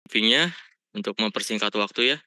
briefing-nya untuk mempersingkat waktu ya.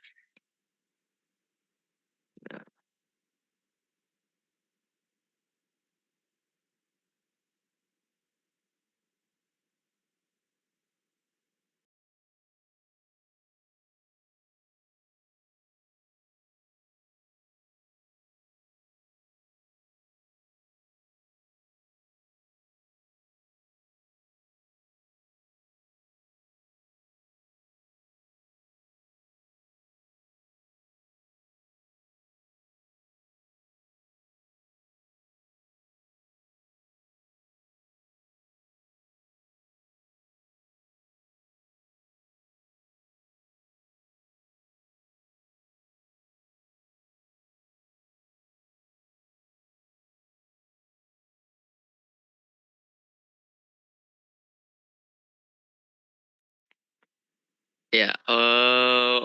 Ya,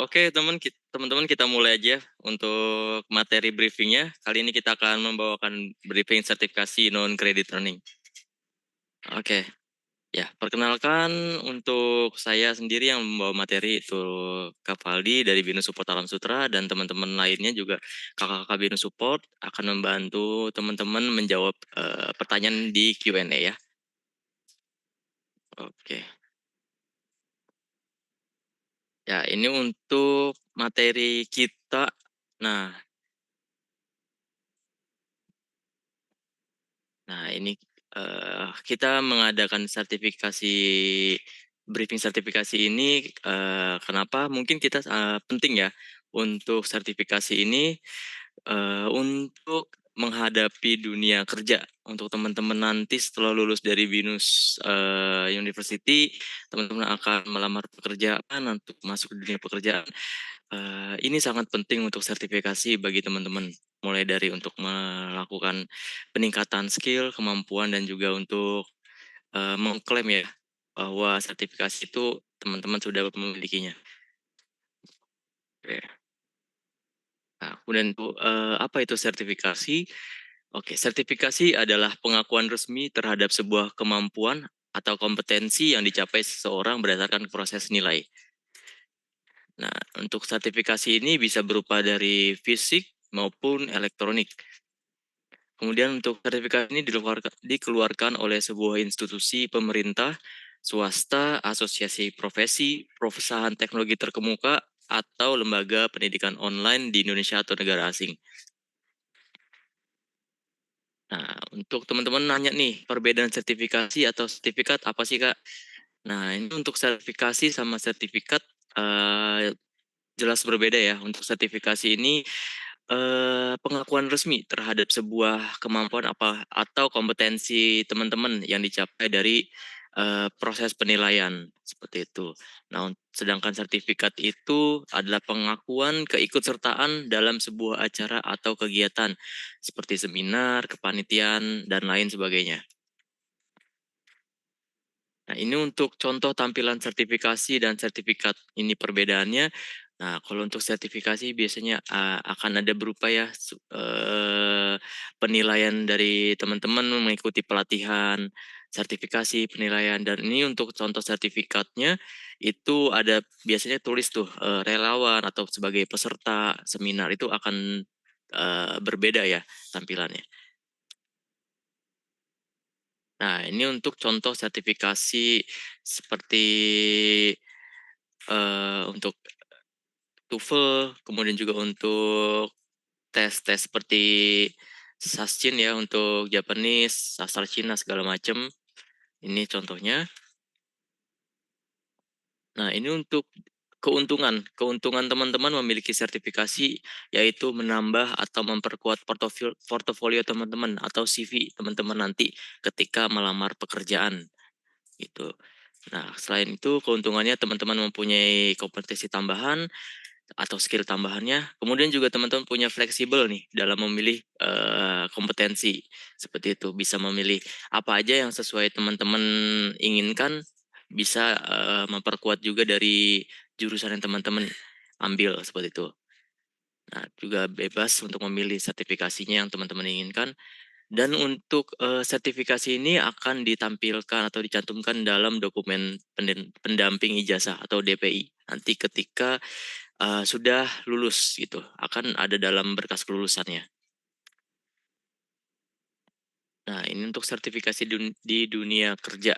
oke teman-teman kita mulai aja untuk materi briefingnya. Kali ini kita akan membawakan briefing sertifikasi non-credit earning. Oke, ya perkenalkan untuk saya sendiri yang membawa materi itu Kak Faldi dari Binus Support Alam Sutra dan teman-teman lainnya juga kakak-kakak Binus Support akan membantu teman-teman menjawab pertanyaan di Q&A ya. Oke. Ya, ini untuk materi kita. Nah, ini kita mengadakan briefing sertifikasi ini kenapa? Mungkin kita penting ya untuk sertifikasi ini untuk menghadapi dunia kerja. Untuk teman-teman nanti setelah lulus dari Binus University, teman-teman akan melamar pekerjaan untuk masuk ke dunia pekerjaan. Ini sangat penting untuk sertifikasi bagi teman-teman, mulai dari untuk melakukan peningkatan skill, kemampuan, dan juga untuk mengklaim ya bahwa sertifikasi itu teman-teman sudah memilikinya. Oke. Nah, kemudian apa itu sertifikasi? Oke, sertifikasi adalah pengakuan resmi terhadap sebuah kemampuan atau kompetensi yang dicapai seseorang berdasarkan proses nilai. Nah, untuk sertifikasi ini bisa berupa dari fisik maupun elektronik. Kemudian untuk sertifikasi ini dikeluarkan oleh sebuah institusi pemerintah, swasta, asosiasi profesi, perusahaan teknologi terkemuka, atau lembaga pendidikan online di Indonesia atau negara asing. Nah, untuk teman-teman nanya nih, perbedaan sertifikasi atau sertifikat apa sih, Kak? Nah, ini untuk sertifikasi sama sertifikat jelas berbeda ya. Untuk sertifikasi ini pengakuan resmi terhadap sebuah kemampuan apa atau kompetensi teman-teman yang dicapai dari proses penilaian seperti itu. Nah, sedangkan sertifikat itu adalah pengakuan keikutsertaan dalam sebuah acara atau kegiatan seperti seminar, kepanitiaan, dan lain sebagainya. Nah, ini untuk contoh tampilan sertifikasi dan sertifikat. Ini perbedaannya. Nah, kalau untuk sertifikasi biasanya akan ada berupa ya penilaian dari teman-teman mengikuti pelatihan, sertifikasi, penilaian. Dan ini untuk contoh sertifikatnya itu ada biasanya tulis tuh relawan atau sebagai peserta seminar itu akan berbeda ya tampilannya. Nah, ini untuk contoh sertifikasi seperti untuk TOEFL, kemudian juga untuk tes-tes seperti Saschin ya untuk Japanese, sastra Cina segala macam. Ini contohnya. Nah, ini untuk keuntungan teman-teman memiliki sertifikasi yaitu menambah atau memperkuat portofolio teman-teman atau CV teman-teman nanti ketika melamar pekerjaan gitu. Nah, selain itu keuntungannya teman-teman mempunyai kompetensi tambahan atau skill tambahannya. Kemudian juga teman-teman punya fleksibel nih dalam memilih kompetensi seperti itu. Bisa memilih apa aja yang sesuai teman-teman inginkan. Bisa memperkuat juga dari jurusan yang teman-teman ambil seperti itu. Nah, juga bebas untuk memilih sertifikasinya yang teman-teman inginkan. Dan untuk, sertifikasi ini akan ditampilkan atau dicantumkan dalam dokumen pendamping ijazah atau DPI. Nanti ketika, sudah lulus gitu, akan ada dalam berkas kelulusannya. Nah, ini untuk sertifikasi di dunia kerja.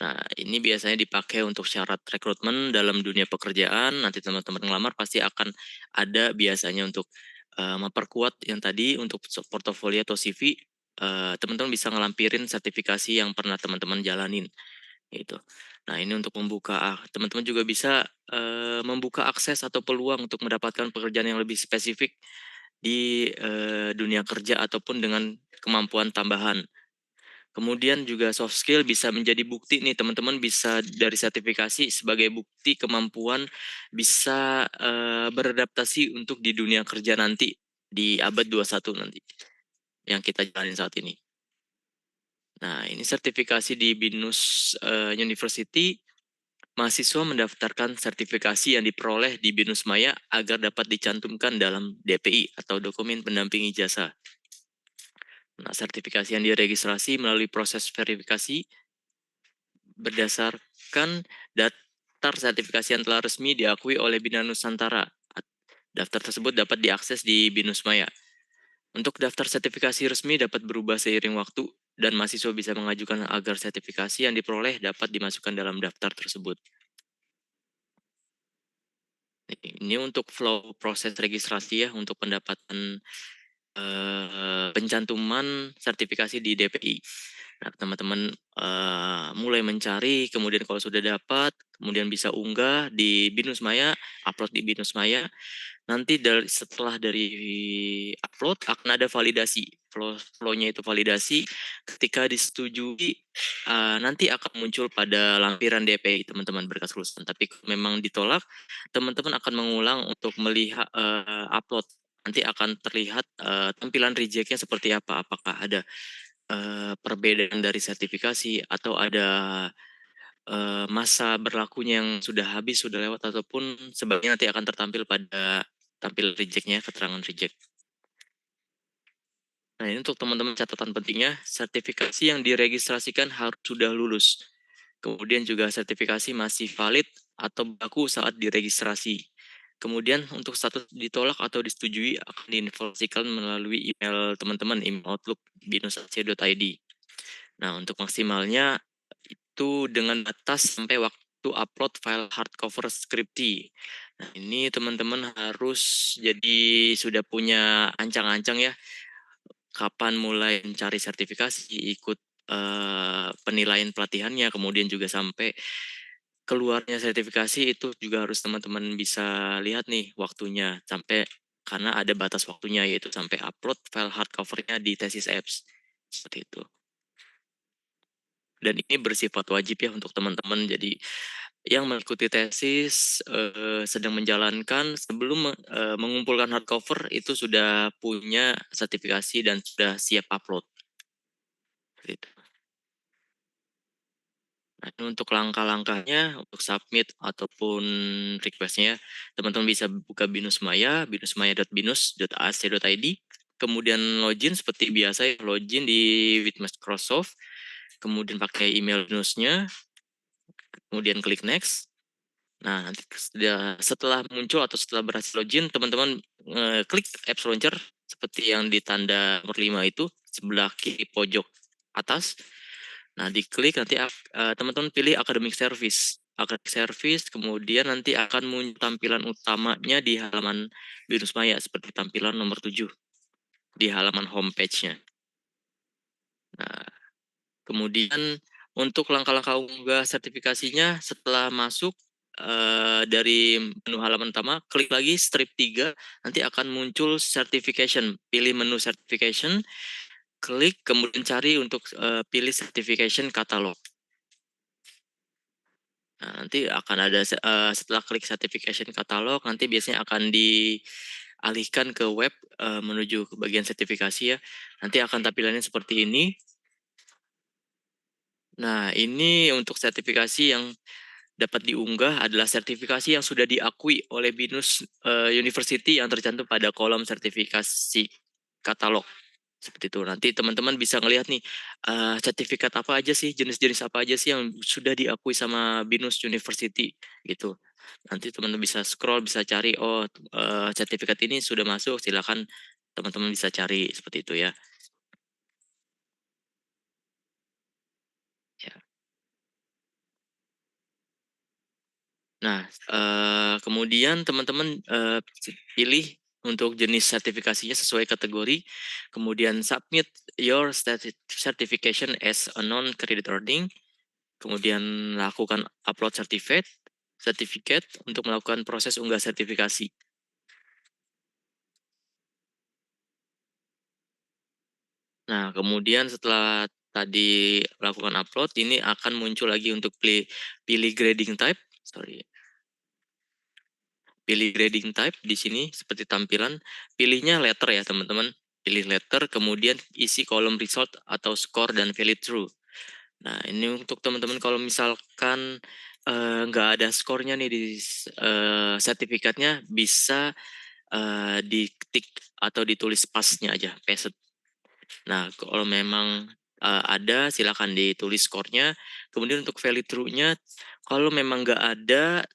Nah, ini biasanya dipakai untuk syarat rekrutmen dalam dunia pekerjaan. Nanti teman-teman ngelamar pasti akan ada biasanya untuk memperkuat yang tadi untuk portofolio atau CV. Teman-teman bisa ngelampirin sertifikasi yang pernah teman-teman jalanin gitu. Nah, ini untuk membuka, teman-teman juga bisa membuka akses atau peluang untuk mendapatkan pekerjaan yang lebih spesifik di dunia kerja ataupun dengan kemampuan tambahan. Kemudian juga soft skill bisa menjadi bukti nih, teman-teman bisa dari sertifikasi sebagai bukti kemampuan bisa, beradaptasi untuk di dunia kerja nanti, di abad 21 nanti, yang kita jalanin saat ini. Nah, ini sertifikasi di BINUS, University, mahasiswa mendaftarkan sertifikasi yang diperoleh di BINUS Maya agar dapat dicantumkan dalam DPI atau dokumen pendamping ijazah. Nah, sertifikasi yang diregistrasi melalui proses verifikasi berdasarkan daftar sertifikasi yang telah resmi diakui oleh Bina Nusantara. Daftar tersebut dapat diakses di BINUS Maya. Untuk daftar sertifikasi resmi dapat berubah seiring waktu dan mahasiswa bisa mengajukan agar sertifikasi yang diperoleh dapat dimasukkan dalam daftar tersebut. Ini untuk flow proses registrasi ya untuk pendapatan pencantuman sertifikasi di DPI. Nah, teman-teman mulai mencari, kemudian kalau sudah dapat, kemudian bisa unggah di Binus Maya, upload di Binus Maya. Nanti setelah dari upload akan ada validasi. Flow-nya itu validasi. Ketika disetujui, nanti akan muncul pada lampiran DPI teman-teman berkas lulusan. Tapi kalau memang ditolak, teman-teman akan mengulang untuk melihat upload. Nanti akan terlihat tampilan reject-nya seperti apa. Apakah ada perbedaan dari sertifikasi atau ada masa berlakunya yang sudah habis, sudah lewat ataupun sebaliknya nanti akan tertampil pada tampil reject-nya, keterangan reject. Nah, ini untuk teman-teman catatan pentingnya, sertifikasi yang diregistrasikan harus sudah lulus. Kemudian juga sertifikasi masih valid atau berlaku saat diregistrasi. Kemudian untuk status ditolak atau disetujui akan diinformasikan melalui email teman-teman, email Outlook binus.ac.id. Nah, untuk maksimalnya itu dengan batas sampai waktu upload file hardcover skripsi. Nah, ini teman-teman harus jadi sudah punya ancang-ancang ya, kapan mulai mencari sertifikasi, ikut penilaian pelatihannya, kemudian juga sampai keluarnya sertifikasi itu juga harus teman-teman bisa lihat nih waktunya, sampai karena ada batas waktunya yaitu sampai upload file hardcover-nya di Thesis Apps, seperti itu. Dan ini bersifat wajib ya untuk teman-teman. Jadi yang mengikuti tesis sedang menjalankan sebelum mengumpulkan hardcover itu sudah punya sertifikasi dan sudah siap upload. Gitu. Nah, ini untuk langkah-langkahnya untuk submit ataupun requestnya, teman-teman bisa buka Binus Maya, binusmaya.binus.ac.id. Kemudian login seperti biasa, login di with Microsoft, kemudian pakai email binusnya, kemudian klik next. Nah, nanti setelah muncul atau setelah berhasil login, teman-teman klik Apps Launcher seperti yang di tanda nomor 5 itu, sebelah kiri pojok atas. Nah, diklik nanti teman-teman pilih Academic Service. Academic Service, kemudian nanti akan muncul tampilan utamanya di halaman Binus Maya, seperti tampilan nomor 7 di halaman homepage-nya. Nah, kemudian untuk langkah-langkah unggah sertifikasinya setelah masuk dari menu halaman utama, klik lagi strip 3, nanti akan muncul certification. Pilih menu certification, klik kemudian cari untuk pilih certification catalog. Nah, nanti akan ada setelah klik certification catalog, nanti biasanya akan dialihkan ke web menuju ke bagian sertifikasi ya. Nanti akan tampilannya seperti ini. Nah, ini untuk sertifikasi yang dapat diunggah adalah sertifikasi yang sudah diakui oleh Binus University yang tercantum pada kolom sertifikasi katalog. Seperti itu. Nanti teman-teman bisa ngelihat nih, sertifikat apa aja sih, jenis-jenis apa aja sih yang sudah diakui sama BINUS University, gitu. Nanti teman-teman bisa scroll, bisa cari, oh, sertifikat ini sudah masuk, silakan teman-teman bisa cari, seperti itu ya. Ya. Nah, kemudian teman-teman, pilih untuk jenis sertifikasinya sesuai kategori, kemudian submit your certification as a non-credit earning, kemudian lakukan upload certificate untuk melakukan proses unggah sertifikasi. Nah, kemudian setelah tadi lakukan upload, ini akan muncul lagi untuk pilih grading type. Sorry, pilih grading type di sini seperti tampilan. Pilihnya letter ya teman-teman. Pilih letter, kemudian isi kolom result atau score dan valid true. Nah, ini untuk teman-teman kalau misalkan nggak ada skornya nih di sertifikatnya, bisa diketik atau ditulis pasnya aja, paste. Nah, kalau memang ada, silakan ditulis skornya. Kemudian untuk valid true-nya, kalau memang nggak ada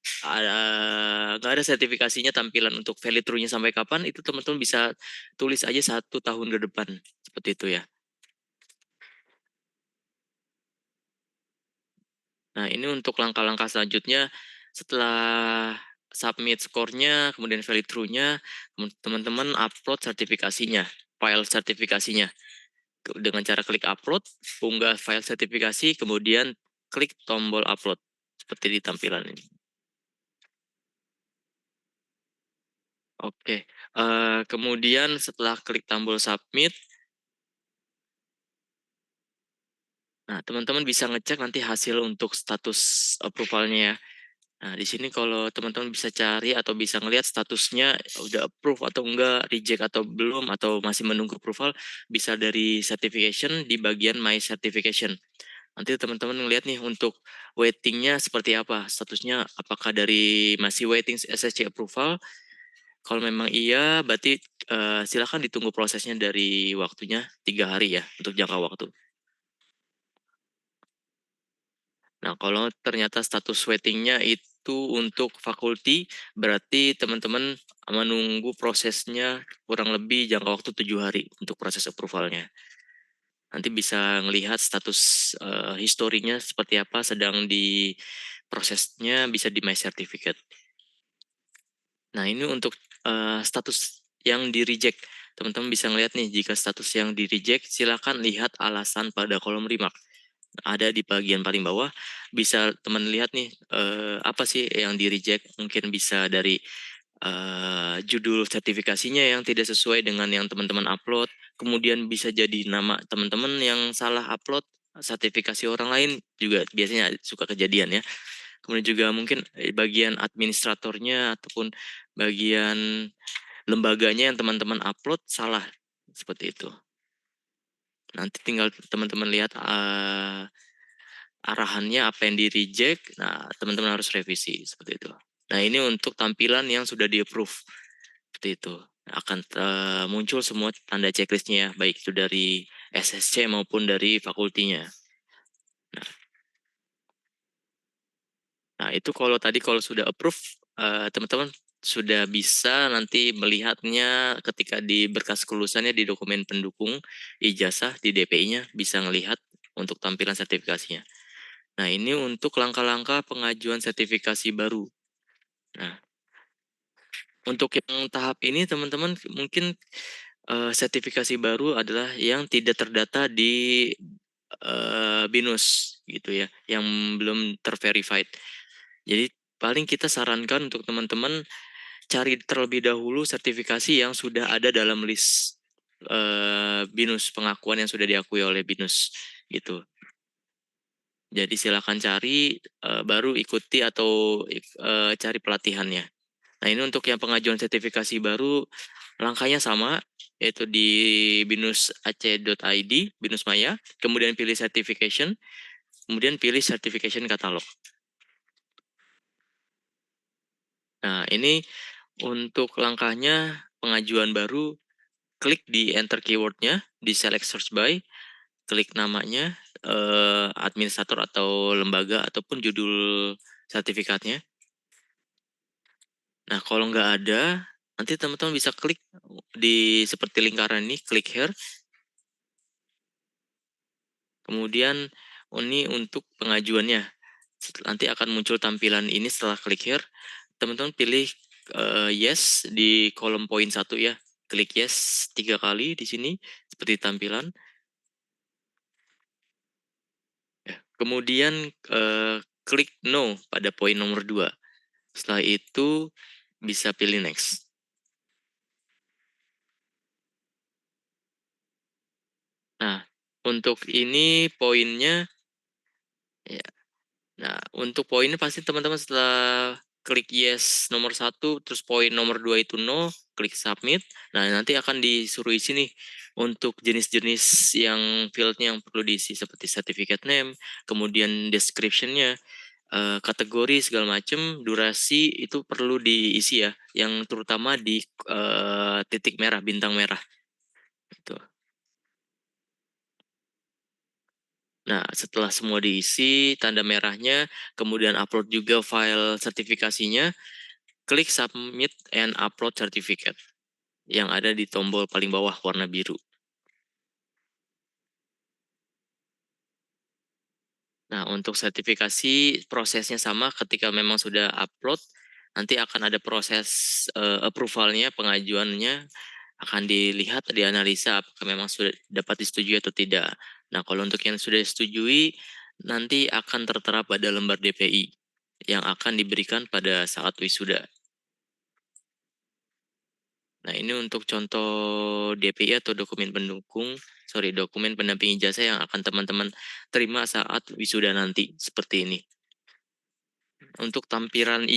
sertifikasinya tampilan untuk valid true-nya sampai kapan, itu teman-teman bisa tulis aja 1 tahun ke depan, seperti itu ya. Nah, ini untuk langkah-langkah selanjutnya, setelah submit skornya, kemudian valid true-nya, teman-teman upload sertifikasinya, file sertifikasinya. Dengan cara klik upload, unggah file sertifikasi, kemudian klik tombol upload seperti di tampilan ini. Oke, kemudian setelah klik tombol submit, nah teman-teman bisa ngecek nanti hasil untuk status approval-nya ya. Nah, di sini kalau teman-teman bisa cari atau bisa ngelihat statusnya udah approve atau enggak, reject atau belum, atau masih menunggu approval, bisa dari certification di bagian My Certification. Nanti teman-teman ngelihat nih untuk waiting-nya seperti apa, statusnya apakah dari masih waiting SSC approval. Kalau memang iya, berarti silakan ditunggu prosesnya dari waktunya 3 hari ya untuk jangka waktu. Nah, kalau ternyata status waiting-nya itu untuk fakulti, berarti teman-teman menunggu prosesnya kurang lebih jangka waktu 7 hari untuk proses approval-nya. Nanti bisa melihat status historinya seperti apa, sedang di prosesnya, bisa di My Certificate. Nah, ini untuk status yang di-reject. Teman-teman bisa ngelihat nih, jika status yang di-reject, silakan lihat alasan pada kolom remark. Ada di bagian paling bawah, bisa teman lihat nih, apa sih yang di-reject. Mungkin bisa dari judul sertifikasinya yang tidak sesuai dengan yang teman-teman upload, kemudian bisa jadi nama teman-teman yang salah upload sertifikasi orang lain, juga biasanya suka kejadian ya. Kemudian juga mungkin bagian administratornya ataupun bagian lembaganya yang teman-teman upload salah, seperti itu. Nanti tinggal teman-teman lihat arahannya apa yang di-reject, nah teman-teman harus revisi, seperti itu. Nah, ini untuk tampilan yang sudah di-approve, seperti itu. Akan muncul semua tanda checklistnya ya, baik itu dari SSC maupun dari fakultinya. Nah, itu kalau sudah approve, teman-teman sudah bisa nanti melihatnya ketika di berkas kelulusannya di dokumen pendukung ijazah di DPI-nya, bisa melihat untuk tampilan sertifikasinya. Nah, ini untuk langkah-langkah pengajuan sertifikasi baru. Nah, untuk yang tahap ini teman-teman mungkin sertifikasi baru adalah yang tidak terdata di BINUS gitu ya, yang belum terverified. Jadi paling kita sarankan untuk teman-teman cari terlebih dahulu sertifikasi yang sudah ada dalam list BINUS, pengakuan yang sudah diakui oleh BINUS gitu. Jadi silakan cari, baru ikuti atau cari pelatihannya. Nah, ini untuk yang pengajuan sertifikasi baru, langkahnya sama, yaitu di binus.ac.id, Binus Maya, kemudian pilih certification, kemudian pilih certification katalog. Nah, ini untuk langkahnya pengajuan baru, klik di enter keywordnya, di select search by, klik namanya, administrator atau lembaga ataupun judul sertifikatnya. Nah, kalau nggak ada, nanti teman-teman bisa klik di seperti lingkaran ini, klik here. Kemudian ini untuk pengajuannya. Nanti akan muncul tampilan ini setelah klik here. Teman-teman pilih yes di kolom poin 1 ya. Klik yes 3 kali di sini seperti tampilan. Ya. Kemudian klik no pada poin nomor 2. Setelah itu bisa pilih next. Nah, untuk ini poinnya ya. Nah, untuk poinnya pasti teman-teman setelah klik yes nomor 1, terus poin nomor 2 itu no, klik submit. Nah, nanti akan disuruh isi nih untuk jenis-jenis yang fieldnya yang perlu diisi seperti certificate name, kemudian description-nya, kategori segala macam, durasi itu perlu diisi ya, yang terutama di titik merah, bintang merah. Gitu. Nah, setelah semua diisi, tanda merahnya, kemudian upload juga file sertifikasinya, klik submit and upload certificate yang ada di tombol paling bawah warna biru. Nah, untuk sertifikasi prosesnya sama ketika memang sudah upload, nanti akan ada proses approvalnya, pengajuannya, akan dilihat, dianalisa apakah memang sudah dapat disetujui atau tidak. Nah, kalau untuk yang sudah disetujui, nanti akan tertera pada lembar DPI yang akan diberikan pada saat wisuda. Nah, ini untuk contoh DPI atau dokumen pendamping ijazah yang akan teman-teman terima saat wisuda nanti, seperti ini. Untuk tampilan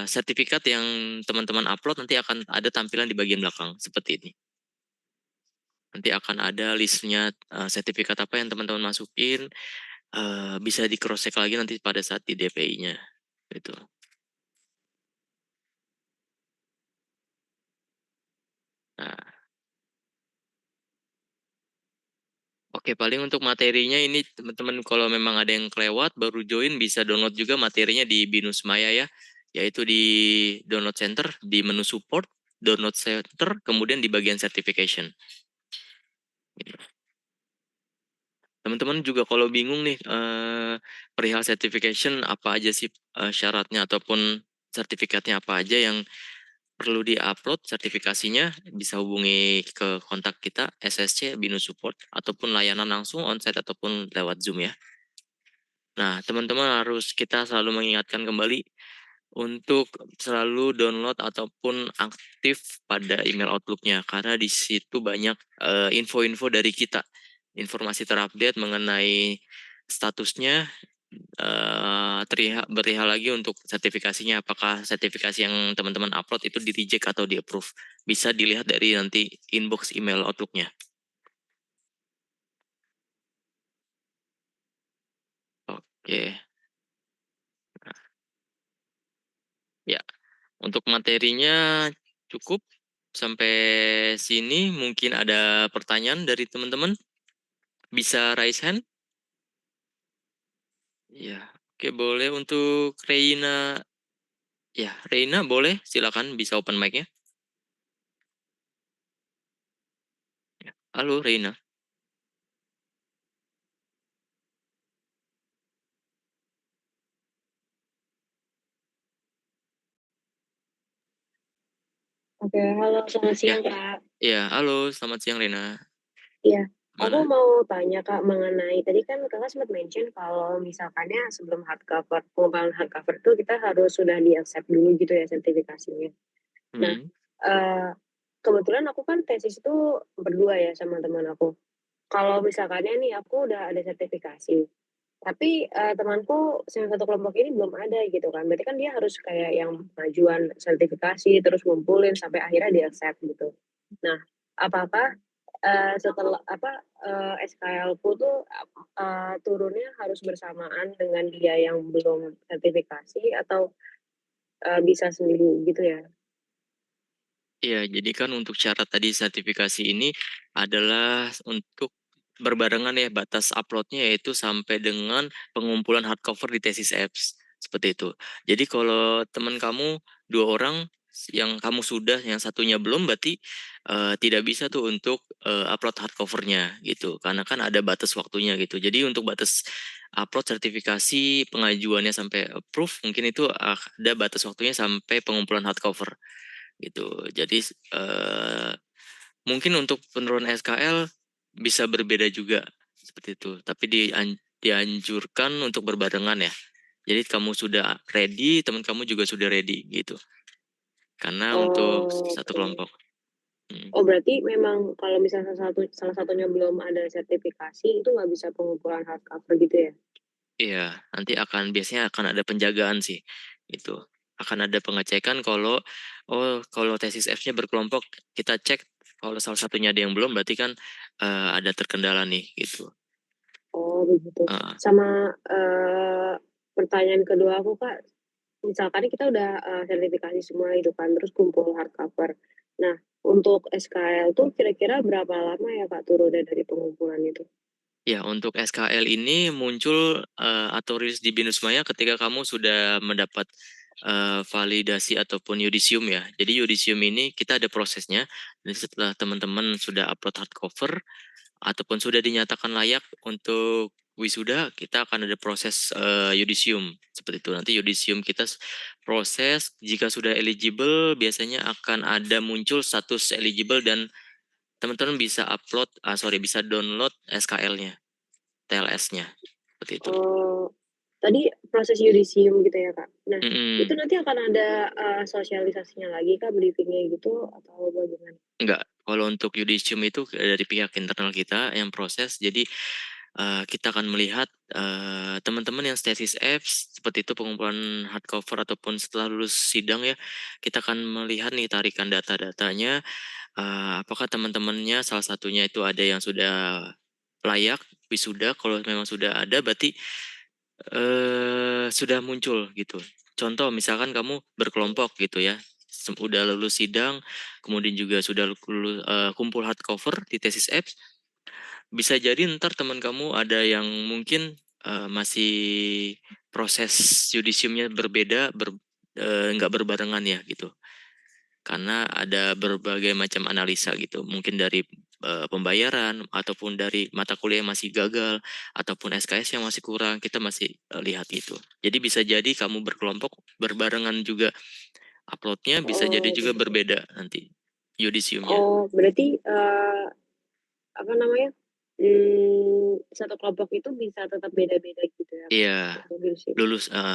sertifikat yang teman-teman upload nanti akan ada tampilan di bagian belakang, seperti ini. Nanti akan ada listnya sertifikat apa yang teman-teman masukin, bisa di cross check lagi nanti pada saat di DPI-nya. Gitu. Nah, oke, paling untuk materinya ini teman-teman kalau memang ada yang kelewat baru join bisa download juga materinya di Binus Maya ya, yaitu di download center, di menu support, download center, kemudian di bagian certification. Gitu. Teman-teman juga kalau bingung nih perihal certification apa aja sih syaratnya ataupun sertifikatnya apa aja yang perlu di-upload sertifikasinya, bisa hubungi ke kontak kita SSC Binus Support ataupun layanan langsung onsite ataupun lewat Zoom ya. Nah, teman-teman harus kita selalu mengingatkan kembali untuk selalu download ataupun aktif pada email Outlook-nya karena di situ banyak info-info dari kita, informasi terupdate mengenai statusnya, berihal lagi untuk sertifikasinya, apakah sertifikasi yang teman-teman upload itu di reject atau di approve. Bisa dilihat dari nanti inbox email Outlook-nya. Oke, ya. Untuk materinya cukup sampai sini. Mungkin ada pertanyaan dari teman-teman. Bisa raise hand? Ya, oke, boleh untuk Reina. Ya, Reina boleh, silakan bisa open mic-nya. Ya. Halo Reina. Oke, halo, selamat Ya, siang, Kak. ya, halo, selamat siang Reina. Iya, aku Mana? mau tanya, Kak, mengenai tadi kan Kakak sempat mention kalau misalkannya sebelum hardcover, pengembangan hardcover itu kita harus sudah di-accept dulu gitu ya sertifikasinya. Nah, Hmm. eee, kebetulan aku kan tesis itu berdua ya sama teman aku. Kalau misalkannya nih aku udah ada sertifikasi, tapi, temanku yang satu kelompok ini belum ada gitu kan, berarti kan dia harus kayak yang pengajuan sertifikasi, terus ngumpulin sampai akhirnya di-accept gitu. Nah, apakah, setelah apa, SKL-ku tuh, turunnya harus bersamaan dengan dia yang belum sertifikasi atau, bisa sendiri gitu ya? Iya, jadi kan untuk syarat tadi sertifikasi ini adalah untuk berbarengan ya batas uploadnya yaitu sampai dengan pengumpulan hardcover di tesis apps seperti itu. Jadi kalau teman kamu 2 orang yang kamu sudah, yang satunya belum, berarti tidak bisa tuh untuk upload hardcovernya gitu, karena kan ada batas waktunya gitu. Jadi untuk batas upload sertifikasi pengajuannya sampai approve mungkin itu ada batas waktunya sampai pengumpulan hardcover gitu. Jadi eh, mungkin untuk penurunan SKL bisa berbeda juga seperti itu. Tapi dianjurkan untuk berbarengan ya. Jadi kamu sudah ready, teman kamu juga sudah ready gitu. Karena untuk Oh, satu oke. kelompok. Hmm. Oh, berarti memang kalau misalnya salah satunya belum ada sertifikasi, itu nggak bisa pengumpulan hardcover gitu ya? Iya, nanti biasanya akan ada penjagaan sih. Itu akan ada pengecekan kalau kalau tesis F-nya berkelompok, kita cek kalau salah satunya ada yang belum berarti kan ada terkendala nih gitu. Oh, begitu. Heeh. Sama, pertanyaan kedua aku, Kak, misalkan kita udah, sertifikasi semua itu kan, terus kumpul hardcover. Nah, untuk SKL tuh kira-kira berapa lama ya, Kak, turunnya dari pengumpulan itu? Ya, untuk SKL ini muncul atau rilis di Binus Maya ketika kamu sudah mendapat validasi ataupun yudisium ya. Jadi yudisium ini kita ada prosesnya. Jadi setelah teman-teman sudah upload hardcover ataupun sudah dinyatakan layak untuk wisuda, kita akan ada proses yudisium seperti itu. Nanti yudisium kita proses, jika sudah eligible biasanya akan ada muncul status eligible dan teman-teman bisa bisa download SKL-nya. TLS-nya seperti itu. Oh, tadi proses yudisium gitu ya, Kak? Nah, itu Mm-mm. nanti akan ada, sosialisasinya lagi Kak, briefing-nya gitu atau bagaimana? Enggak, kalau untuk yudisium itu dari pihak internal kita yang proses, jadi kita akan melihat teman-teman yang status apps seperti itu pengumpulan hardcover ataupun setelah lulus sidang ya, kita akan melihat nih tarikan data-datanya, apakah teman-temannya salah satunya itu ada yang sudah layak wisuda, kalau memang sudah ada berarti sudah muncul gitu. Contoh misalkan kamu berkelompok gitu ya, udah lulus sidang, kemudian juga sudah kumpul hardcover di tesis apps, bisa jadi ntar teman kamu ada yang mungkin masih proses yudisiumnya berbeda, nggak berbarengan ya gitu. Karena ada berbagai macam analisa gitu, mungkin dari pembayaran ataupun dari mata kuliah yang masih gagal ataupun SKS yang masih kurang, kita masih lihat itu. Jadi bisa jadi kamu berkelompok berbarengan juga uploadnya, bisa jadi Oh, juga begitu. berbeda nanti yudisiumnya. Oh, berarti, apa namanya, satu kelompok itu bisa tetap beda-beda gitu ya, Kak, Iya, untuk yudisium?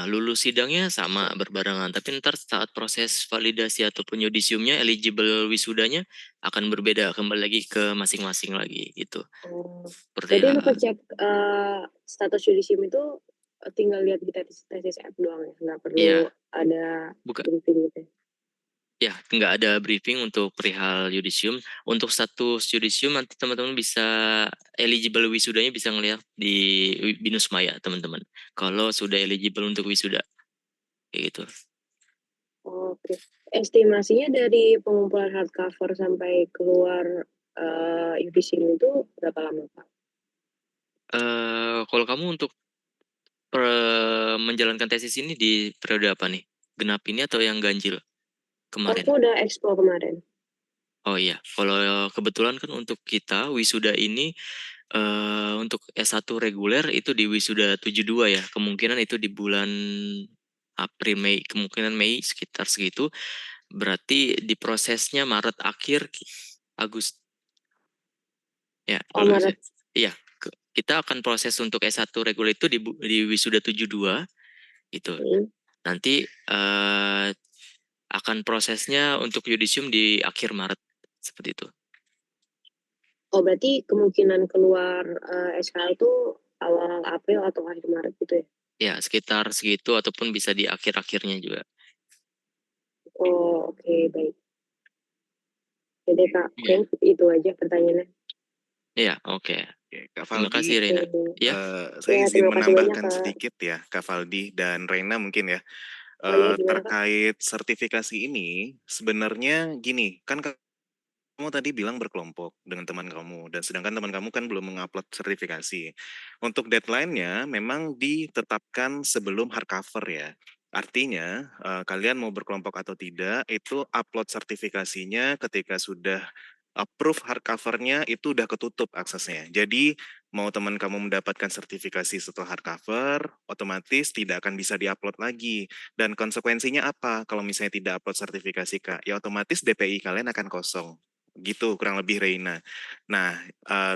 lulus sidangnya sama berbarengan, tapi ntar saat proses validasi ataupun yudisiumnya eligible wisudanya akan berbeda, kembali lagi ke masing-masing lagi gitu. Oh, Seperti berarti untuk ngecek, status yudisium itu, tinggal lihat di tesis app doang ya? Nggak perlu iya, ada bukan. briefing gitu ya? Ya, nggak ada briefing untuk perihal yudisium. Untuk status yudisium nanti teman-teman bisa eligible wisudanya bisa ngelihat di Binus Maya teman-teman. Kalau sudah eligible untuk wisuda, kayak gitu. Oke. Estimasinya dari pengumpulan hardcover sampai keluar, yudisium itu berapa lama, Kak? Kalau kamu untuk menjalankan tesis ini di periode apa nih? Genap ini atau yang ganjil Aku kemarin? udah expo kemarin. Oh iya, kalau kebetulan kan untuk kita wisuda ini untuk S1 reguler itu di wisuda 72 ya. Kemungkinan itu di bulan April Mei, kemungkinan Mei sekitar segitu. Berarti di prosesnya Maret akhir Agustus ya, Oh, kalau bisa. Maret. Iya, kita akan proses untuk S1 reguler itu di wisuda 72 gitu. Mhm. Nanti akan prosesnya untuk yudisium di akhir Maret seperti itu. Oh, berarti kemungkinan keluar, SKL itu awal April atau akhir Maret gitu ya? Ya, sekitar segitu ataupun bisa di akhir-akhirnya juga. Oh, oke, baik. Jadi Kak, Iya. kayaknya itu aja pertanyaannya. Iya, oke. Oke, Kak Terima kasih Faldi, Rena. Oke. Ya, saya Ya, izin terima kasih banyak, menambahkan Kak. sedikit ya, Kak Faldi dan Reina mungkin ya. Gimana, Kak? Terkait sertifikasi ini, sebenarnya gini, kan kamu tadi bilang berkelompok dengan teman kamu, dan sedangkan teman kamu kan belum mengupload sertifikasi. Untuk deadline-nya memang ditetapkan sebelum hardcover ya. Artinya, kalian mau berkelompok atau tidak, itu upload sertifikasinya ketika sudah approve hardcover-nya itu udah ketutup aksesnya. Jadi, mau teman kamu mendapatkan sertifikasi setelah hardcover, otomatis tidak akan bisa diupload lagi. Dan konsekuensinya apa? Kalau misalnya tidak upload sertifikasi, Kak, ya otomatis DPI kalian akan kosong. Gitu kurang lebih Reina. Nah,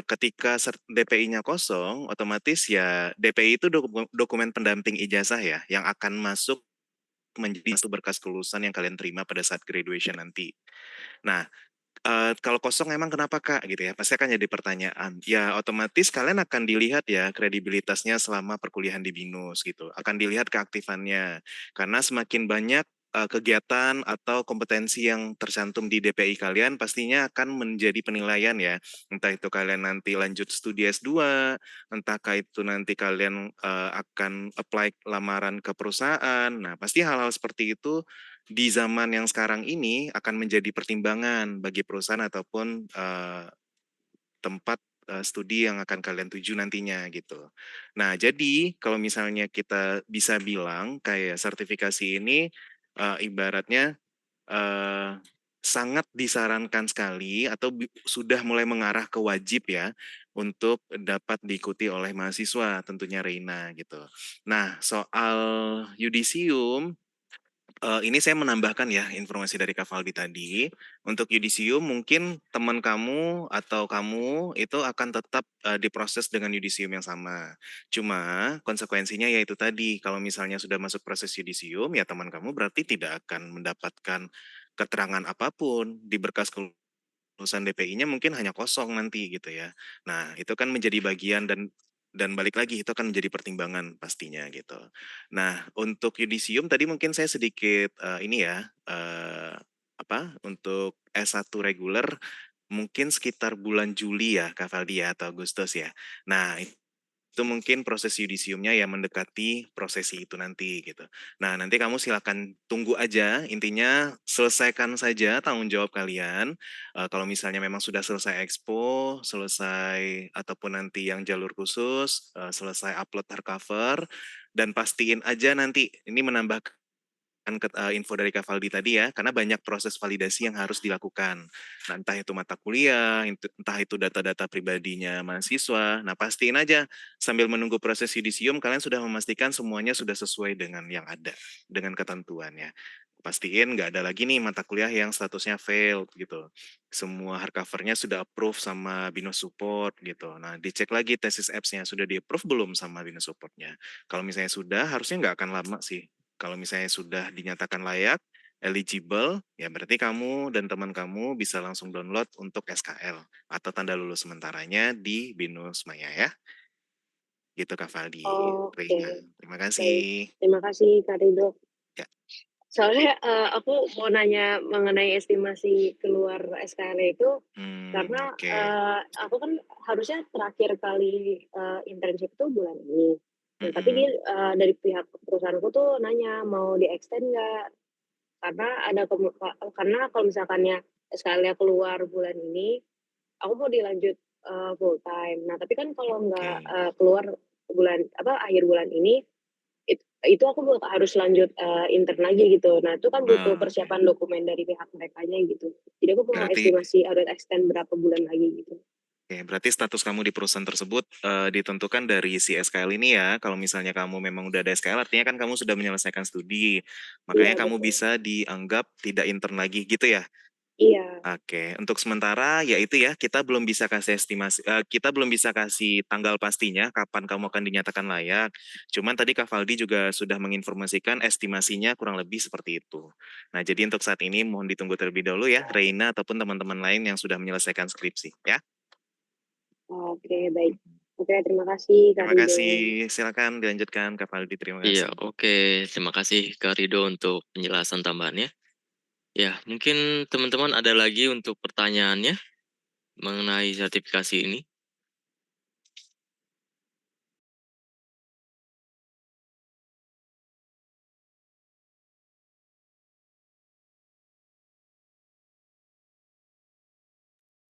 ketika DPI-nya kosong, otomatis ya DPI itu dokumen pendamping ijazah ya, yang akan masuk menjadi satu berkas kelulusan yang kalian terima pada saat graduation nanti. Nah, kalau kosong emang kenapa Kak gitu ya? Pasti akan jadi pertanyaan. Ya otomatis kalian akan dilihat ya kredibilitasnya selama perkuliahan di BINUS gitu. Akan dilihat keaktifannya. Karena semakin banyak kegiatan atau kompetensi yang tercantum di DPI kalian pastinya akan menjadi penilaian ya. Entah itu kalian nanti lanjut studi S2, entahkah itu nanti kalian akan apply lamaran ke perusahaan. Nah, pasti hal-hal seperti itu di zaman yang sekarang ini akan menjadi pertimbangan bagi perusahaan ataupun tempat studi yang akan kalian tuju nantinya gitu. Nah, jadi kalau misalnya kita bisa bilang kayak sertifikasi ini ibaratnya eh, sangat disarankan sekali atau sudah mulai mengarah ke wajib ya untuk dapat diikuti oleh mahasiswa tentunya Reina gitu. Nah, soal yudisium ini saya menambahkan ya informasi dari Kak Faldi tadi. Untuk yudisium mungkin teman kamu atau kamu itu akan tetap diproses dengan yudisium yang sama. Cuma konsekuensinya yaitu tadi, kalau misalnya sudah masuk proses yudisium, ya teman kamu berarti tidak akan mendapatkan keterangan apapun di berkas kelulusan DPI-nya mungkin hanya kosong nanti gitu ya. Nah, itu kan menjadi bagian dan balik lagi itu akan menjadi pertimbangan pastinya gitu. Nah, untuk yudisium tadi mungkin saya sedikit ini ya apa untuk S1 reguler mungkin sekitar bulan Juli ya Kak Valdi ya atau Agustus ya. Nah, itu mungkin proses yudisiumnya ya mendekati prosesi itu nanti gitu. Nah, nanti kamu silakan tunggu aja, intinya selesaikan saja tanggung jawab kalian. Kalau misalnya memang sudah selesai expo, selesai ataupun nanti yang jalur khusus, selesai upload hardcover, dan pastiin aja nanti ini menambahkan info dari Kak Valdi tadi ya, karena banyak proses validasi yang harus dilakukan. Nah, entah itu mata kuliah, entah itu data-data pribadinya mahasiswa. Nah, pastiin aja sambil menunggu proses yudisium, kalian sudah memastikan semuanya sudah sesuai dengan yang ada, dengan ketentuannya. Pastiin nggak ada lagi nih mata kuliah yang statusnya failed gitu. Semua hardcover-nya sudah approve sama Binus Support gitu. Nah, dicek lagi tesis apps-nya sudah di-approve belum sama Binus Support-nya. Kalau misalnya sudah, harusnya nggak akan lama sih. Kalau misalnya sudah dinyatakan layak, eligible, ya berarti kamu dan teman kamu bisa langsung download untuk SKL atau tanda lulus sementaranya di Binus Maya ya. Gitu Kak Faldi. Oke, Reina. Terima baik. kasih. Terima kasih, Kak Ridho. Ya. Soalnya, aku mau nanya mengenai estimasi keluar SKL itu, karena, Oke. aku kan harusnya terakhir kali, internship tuh bulan ini. Nah, tapi Mm-mm. dia, dari pihak perusahaanku tuh nanya, "Mau di-extend nggak?" Karena karena kalau misalkannya SKL-nya keluar bulan ini, aku mau dilanjut, full time. Nah, tapi kan kalau nggak, Oke. keluar akhir bulan ini, itu aku harus lanjut, intern lagi gitu. Nah, itu kan butuh Nah, oke. persiapan dokumen dari pihak merekanya gitu. Jadi aku mau Berarti estimasi harus extend berapa bulan lagi gitu. Oke, berarti status kamu di perusahaan tersebut ditentukan dari si SKL ini ya. Kalau misalnya kamu memang udah ada SKL, artinya kan kamu sudah menyelesaikan studi. Makanya Iya, kamu betul. bisa dianggap tidak intern lagi gitu ya. Iya. Oke, untuk sementara ya itu ya, kita belum bisa kasih estimasi, kita belum bisa kasih tanggal pastinya kapan kamu akan dinyatakan layak. Cuman tadi Kak Faldi juga sudah menginformasikan estimasinya kurang lebih seperti itu. Nah, jadi untuk saat ini mohon ditunggu terlebih dahulu ya, Reina ataupun teman-teman lain yang sudah menyelesaikan skripsi ya. Oke, baik. Oke, terima kasih Kak Terima Rido. kasih. Silakan dilanjutkan Kak Faldi. Terima Iya, kasih. oke. Terima kasih Kak Rido untuk penjelasan tambahannya. Ya, mungkin teman-teman ada lagi untuk pertanyaannya mengenai sertifikasi ini.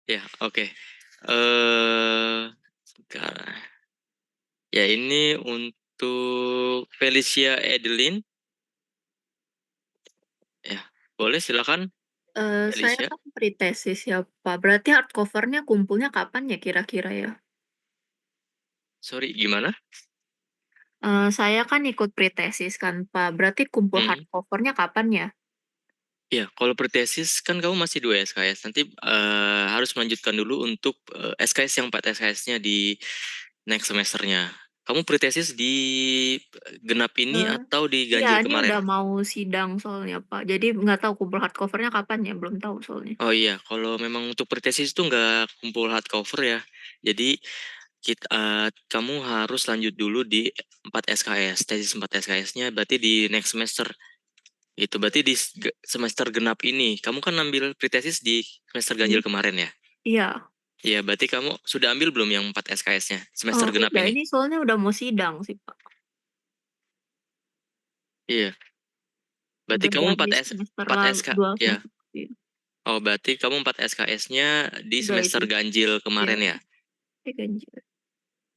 Ya, oke. Eh, ya ini untuk Felicia Edelin. Ya, boleh silakan Saya Felicia. kan pre-tesis ya, Pak. Berarti hardcover-nya kumpulnya kapan ya kira-kira ya? Sorry, gimana? Saya kan ikut pre-tesis kan, Pak. Berarti kumpul Hmm. hardcover-nya kapan ya? Ya, kalau bertesis kan kamu masih 2 SKS. Nanti harus melanjutkan dulu untuk SKS yang 4 SKS-nya di next semesternya. Kamu pretesis di genap ini Eh, atau di Iya, ganjil ini kemarin? udah mau sidang soalnya, Pak. Jadi nggak tahu kumpul hardcover-nya kapan ya, belum tahu soalnya. Oh iya, kalau memang untuk pretesis itu nggak kumpul hardcover ya. Jadi kamu harus lanjut dulu di 4 SKS. Tesis 4 SKS-nya berarti di next semester. Itu berarti di semester genap ini. Kamu kan ambil pretesis di semester ganjil Hmm. kemarin ya? Iya. Iya, berarti kamu sudah ambil belum yang 4 SKS-nya semester genap Udah, ini? ini soalnya udah mau sidang sih, Pak. Iya, berarti Udah kamu dari semester 4 lalu, SK, dua ya. semester. Iya. Oh, berarti kamu 4 SKS-nya di Udah semester itu. ganjil Iya, kemarin ya? ganjil.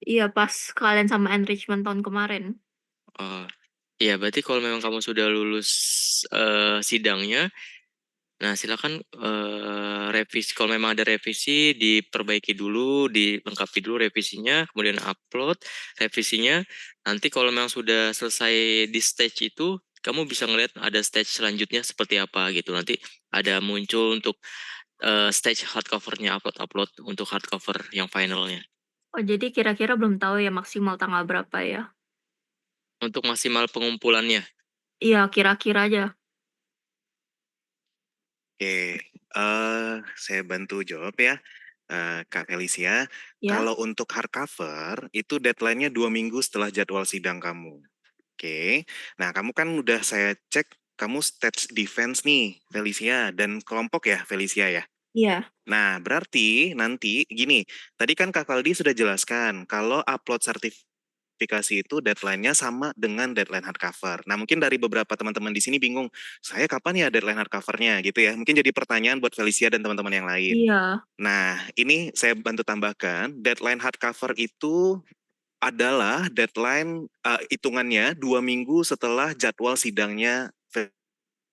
Iya, pas kalian sama enrichment tahun kemarin. Oh, iya, berarti kalau memang kamu sudah lulus sidangnya, nah silakan revisi. Kalau memang ada revisi, diperbaiki dulu, dilengkapi dulu revisinya, kemudian upload revisinya. Nanti kalau memang sudah selesai di stage itu, kamu bisa ngeliat ada stage selanjutnya seperti apa gitu. Nanti ada muncul untuk stage hardcover-nya, upload untuk hardcover yang finalnya. Oh, jadi kira-kira belum tahu ya maksimal tanggal berapa ya? Untuk maksimal pengumpulannya. Iya, kira-kira aja. Oke, saya bantu jawab ya, Kak Felicia. Ya, Kalau untuk hardcover, itu deadline-nya 2 minggu setelah jadwal sidang kamu. Oke, nah kamu kan udah saya cek, kamu stage defense nih, Felicia, dan kelompok ya, Felicia ya? iya, Nah, berarti nanti gini, tadi kan Kak Valdi sudah jelaskan kalau upload sertifikasi itu deadline-nya sama dengan deadline hardcover. Nah, mungkin dari beberapa teman-teman di sini bingung, saya kapan ya deadline hardcover-nya gitu ya. Mungkin jadi pertanyaan buat Felicia dan teman-teman yang lain. iya. Nah, ini saya bantu tambahkan, deadline hardcover itu adalah deadline hitungannya 2 minggu setelah jadwal sidangnya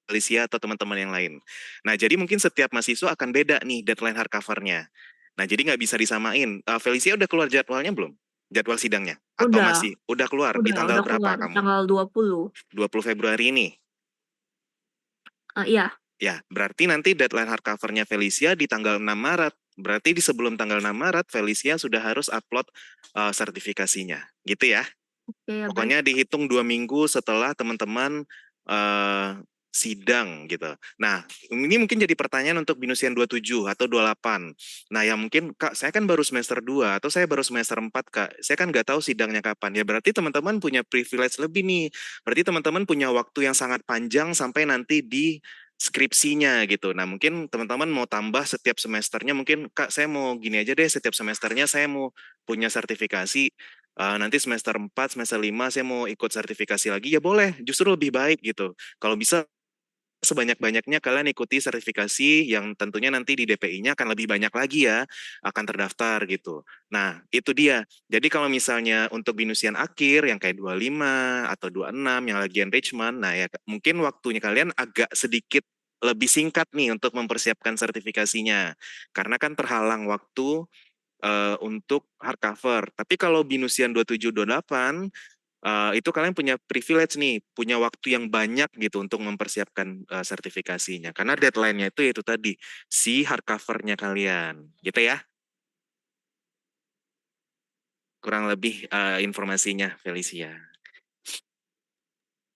Felicia atau teman-teman yang lain. Nah, jadi mungkin setiap mahasiswa akan beda nih deadline hardcover-nya. Nah, jadi nggak bisa disamain. Felicia udah keluar jadwalnya belum? Jadwal sidangnya? Atau Udah, masih? Udah keluar di udah, tanggal udah berapa keluar kamu? tanggal 20. 20 Februari ini? Iya, Ya, berarti nanti deadline hardcover-nya Felicia di tanggal 6 Maret. Berarti di sebelum tanggal 6 Maret, Felicia sudah harus upload sertifikasinya. Gitu ya? oke ya baik. Pokoknya dihitung 2 minggu setelah teman-teman sidang gitu. Nah, ini mungkin jadi pertanyaan untuk Binusian 27 atau 28. Nah, yang mungkin, Kak, saya kan baru semester 2 atau saya baru semester 4, Kak. Saya kan nggak tahu sidangnya kapan. Ya berarti teman-teman punya privilege lebih nih. Berarti teman-teman punya waktu yang sangat panjang sampai nanti di skripsinya gitu. Nah, mungkin teman-teman mau tambah setiap semesternya, mungkin, Kak, saya mau gini aja deh, setiap semesternya saya mau punya sertifikasi. Nanti semester 4, semester 5 saya mau ikut sertifikasi lagi, ya boleh, justru lebih baik gitu. Kalau bisa sebanyak-banyaknya kalian ikuti sertifikasi yang tentunya nanti di DPI-nya akan lebih banyak lagi ya, akan terdaftar gitu. Nah, itu dia. Jadi kalau misalnya untuk binusian akhir yang kayak 25 atau 26 yang lagi enrichment, nah ya mungkin waktunya kalian agak sedikit lebih singkat nih untuk mempersiapkan sertifikasinya. Karena kan terhalang waktu untuk hardcover. Tapi kalau binusian 27 28 itu kalian punya privilege nih, punya waktu yang banyak gitu untuk mempersiapkan sertifikasinya. Karena deadline-nya itu tadi si hardcover-nya kalian, gitu ya. Kurang lebih informasinya, Felicia.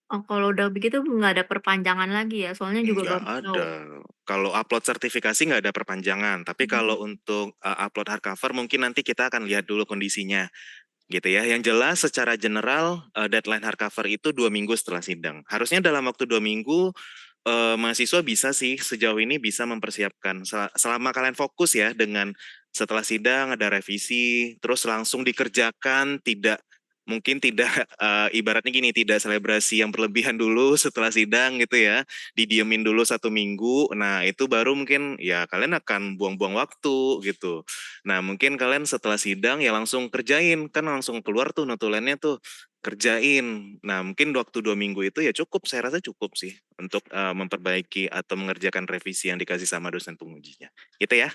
Oh, kalau udah begitu nggak ada perpanjangan lagi ya, soalnya juga Nggak baru tahu. ada. Kalau upload sertifikasi nggak ada perpanjangan. Tapi Hmm. kalau untuk upload hardcover mungkin nanti kita akan lihat dulu kondisinya. Gitu ya. Yang jelas secara general deadline hardcover itu 2 minggu setelah sidang. Harusnya dalam waktu 2 minggu mahasiswa bisa sih sejauh ini bisa mempersiapkan selama kalian fokus ya dengan setelah sidang ada revisi terus langsung dikerjakan tidak mungkin tidak ibaratnya gini, tidak selebrasi yang berlebihan dulu setelah sidang gitu ya, didiemin dulu 1 minggu. Nah itu baru mungkin ya kalian akan buang-buang waktu gitu. Nah mungkin kalian setelah sidang ya langsung kerjain, kan langsung keluar tuh notulennya tuh, kerjain. Nah mungkin waktu 2 minggu itu ya cukup, saya rasa cukup sih untuk memperbaiki atau mengerjakan revisi yang dikasih sama dosen pengujinya. Gitu ya,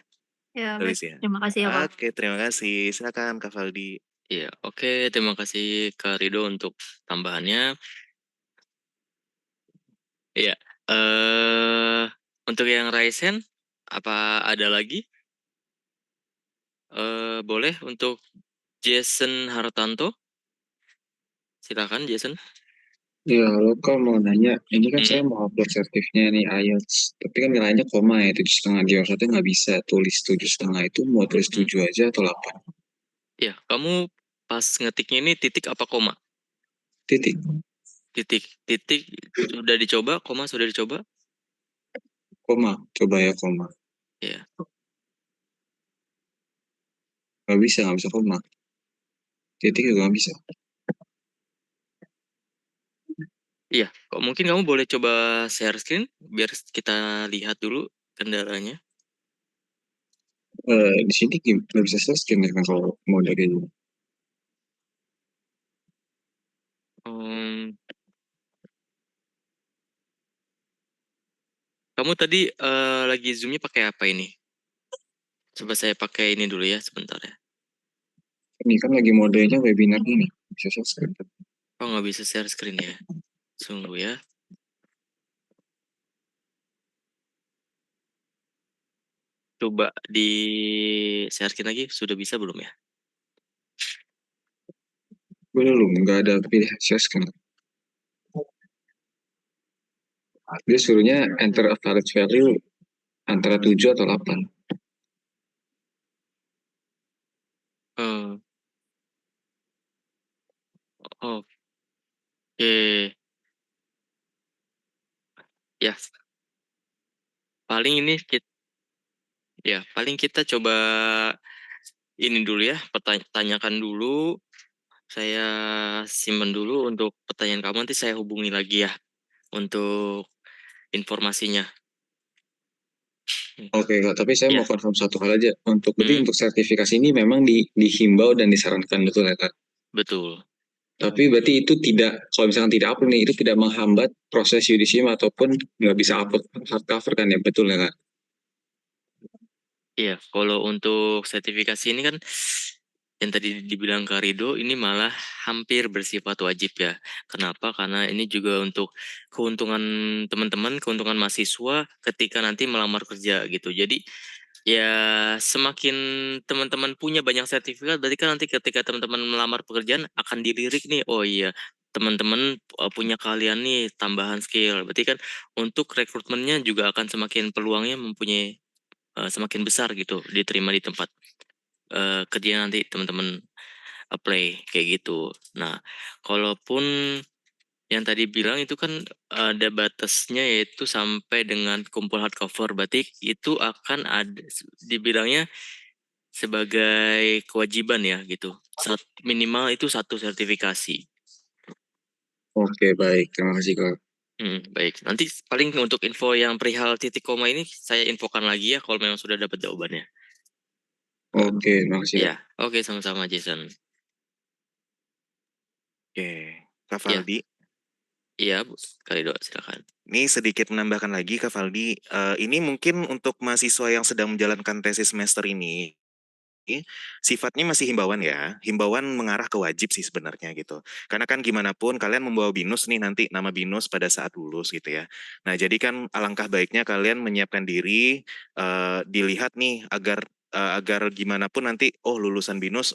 Ya, baik. Felicia. Terima kasih ya, Kak. Oke, terima kasih. Silakan Kak Valdi. Iya, oke, terima kasih Kak Rido untuk tambahannya. Iya, untuk yang Raisen, apa ada lagi? Boleh untuk Jason Hartanto, silakan Jason. Ya, halo Kak, mau nanya, ini kan saya Hmm, mau upload sertifnya nih IELTS, tapi kan nilainya koma ya, 7,5, di satu nggak bisa tulis 7,5, itu mau tulis hmm. 7 aja atau 8? Iya, kamu pas ngetiknya ini titik apa koma? Titik, Titik, titik sudah dicoba, koma sudah dicoba? koma, coba ya koma, Iya, nggak bisa koma, titik juga nggak bisa. iya. Kok mungkin kamu boleh coba share screen biar kita lihat dulu kendalanya. Di sini nggak bisa share screen ya kan kalau mau kayak gini. Hmm, kamu tadi lagi zoomnya pakai apa ini? Coba saya pakai ini dulu ya, sebentar ya. Ini kan lagi modenya webinar ini, bisa share screen. Oh, nggak bisa share screen ya. Sungguh ya. Coba di share screen lagi, sudah bisa belum ya? Belum, nggak ada pilihan share screen. Dia suruhnya enter a valid value antara 7 atau 8. Eh, Oke, ya paling ini kita, ya paling kita coba ini dulu ya, tanyakan dulu. Saya simpan dulu untuk pertanyaan kamu, nanti saya hubungi lagi ya untuk informasinya. Oke, Kak, tapi saya mau Ya, confirm satu hal aja. Berarti hmm, untuk sertifikasi ini memang dihimbau dan disarankan, betul ya, Kak? betul. Tapi berarti itu tidak, kalau misalkan tidak upload nih, itu tidak menghambat proses yudisium ataupun nggak bisa upload hardcover kan ya, betul ya, Kak? Iya, kalau untuk sertifikasi ini kan yang tadi dibilang Kak Rido ini malah hampir bersifat wajib ya. Kenapa? Karena ini juga untuk keuntungan teman-teman, keuntungan mahasiswa ketika nanti melamar kerja gitu. Jadi ya semakin teman-teman punya banyak sertifikat, berarti kan nanti ketika teman-teman melamar pekerjaan akan dilirik nih, oh iya teman-teman punya kalian nih tambahan skill. Berarti kan untuk rekrutmennya juga akan semakin peluangnya mempunyai semakin besar gitu diterima di tempat kerja nanti teman-teman apply kayak gitu. Nah, kalaupun yang tadi bilang itu kan ada batasnya yaitu sampai dengan kumpul hardcover, berarti itu akan ada dibilangnya sebagai kewajiban ya gitu. Minimal itu 1 sertifikasi. Oke, baik. Terima kasih, Kak. Baik. Nanti paling untuk info yang perihal titik koma ini saya infokan lagi ya kalau memang sudah dapat jawabannya. Oke, terima kasih, Kak. Ya, oke sama-sama Jason. Oke, Kak Ya, Valdi. iya Bu, Kalido silakan. Ini sedikit menambahkan lagi Kak Valdi, ini mungkin untuk mahasiswa yang sedang menjalankan tesis semester ini, sifatnya masih himbauan ya, himbauan mengarah ke wajib sih sebenarnya gitu. Karena kan gimana pun kalian membawa BINUS nih nanti, nama BINUS pada saat lulus gitu ya. Nah jadi kan alangkah baiknya kalian menyiapkan diri, dilihat nih agar gimana pun nanti, oh lulusan BINUS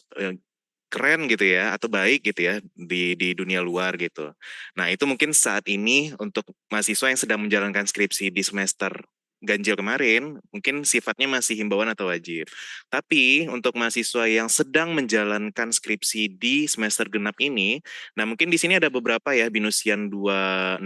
keren gitu ya atau baik gitu ya di dunia luar gitu. Nah, itu mungkin saat ini untuk mahasiswa yang sedang menjalankan skripsi di semester ganjil kemarin, mungkin sifatnya masih himbauan atau wajib. Tapi untuk mahasiswa yang sedang menjalankan skripsi di semester genap ini, nah mungkin di sini ada beberapa ya binusian 26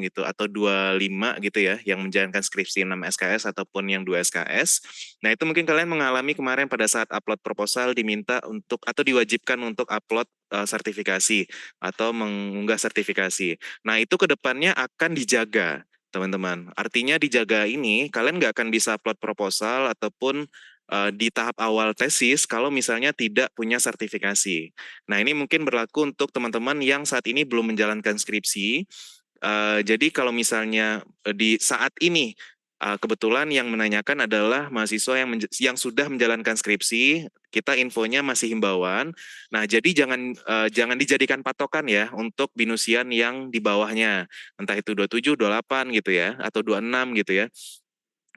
gitu atau 25 gitu ya yang menjalankan skripsi 6 SKS ataupun yang 2 SKS. Nah, itu mungkin kalian mengalami kemarin pada saat upload proposal diminta untuk atau diwajibkan untuk upload sertifikasi atau mengunggah sertifikasi. Nah, itu ke depannya akan dijaga, teman-teman. Artinya dijaga ini, kalian nggak akan bisa upload proposal ataupun di tahap awal tesis kalau misalnya tidak punya sertifikasi. Nah, ini mungkin berlaku untuk teman-teman yang saat ini belum menjalankan skripsi. Jadi kalau misalnya di saat ini kebetulan yang menanyakan adalah mahasiswa yang sudah menjalankan skripsi, kita infonya masih himbauan. Nah, jadi jangan dijadikan patokan ya untuk binusian yang di bawahnya, entah itu 27, 28 gitu ya, atau 26 gitu ya.